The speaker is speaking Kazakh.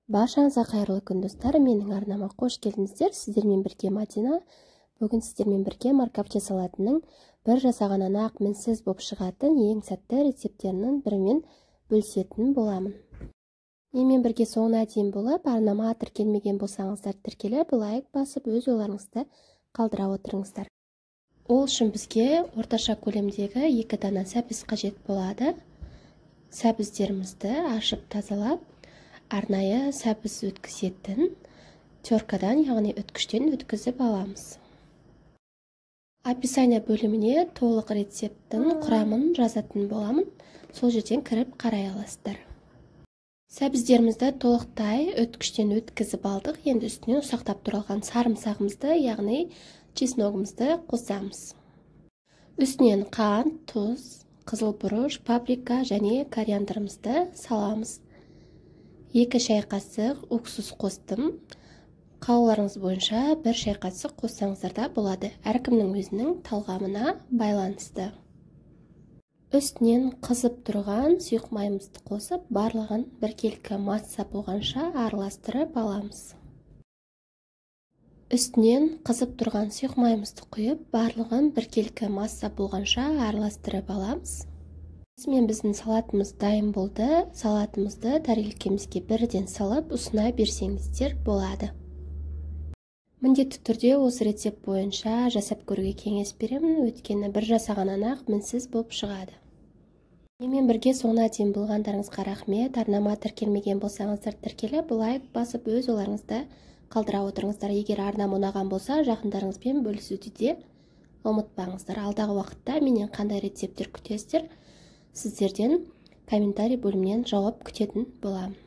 Баршаңызға қайырлы күн достар, менің арнама қош келдіңіздер. Сіздермен бірге Мадина. Бүгін сіздермен бірге маркапча салатының бір жасағаннан ақ мінсіз боп шығатын ең сәтті рецептерінің бірімен бөлісетін боламын. Менімен бірге соңына дейін болып, арнама тіркелмеген болсаңыздар тіркеліп, лайк басып, өз ойларыңызды қалдыра отырыңыздар. Ол үшін бізге орташа көлемдегі 2 дана сәбіз қажет болады. Сәбіздерімізді ашып тазалап, арнайы сәбіз өткізетін теркадан, яғни өткіштен өткізіп аламыз. Описание бөліміне толық рецепттің құрамын жазатын боламын. Сол жерден кіріп қарай аласыздар. Сәбіздерімізді толықтай өткіштен өткізіп алдық. Енді үстіне ұсақтап туралған сарымсағымызды, яғни чесногымызды қосамыз. Үстінен қант, тұз, қызыл бұрыш, паприка және кориандрымызды саламыз. 2 шай қасық уксус қостым. Қалауларыңыз бойынша 1 шай қасық қоссаңыздар да болады. Әркімнің өзінің талғамына байланысты. Үстінен қызып тұрған сұйық майымызды қосып, барлығын біркелкі масса болғанша араластырып аламыз. Үстінен қызып тұрған сұйық майымызды құйып, барлығын біркелкі масса болғанша араластырып аламыз. Мен біздің салатымыз дайын болды. Салатымызды тәрелкемізге бірден салып, ұсына берсеңіздер болады. Міндетті түрде осы рецепт бойынша жасап көруге кеңес беремін, өйткені бір жасағаннан ақ мінсіз болып шығады. Менімен бірге соңына дейін болғандарыңызға рахмет. Арнама тіркелмеген болсаңыздар тіркеліп, лайк басып, өз ойларыңызды қалдыра отырыңыздар. Егер арнам ұнаған болса, жақындарыңызбен бөлісуді де ұмытпаңыздар. Алдағы уақытта менен қандай рецепттер күтесіздер, сіздерден комментарий бөлімінен жауап күтетін боламын.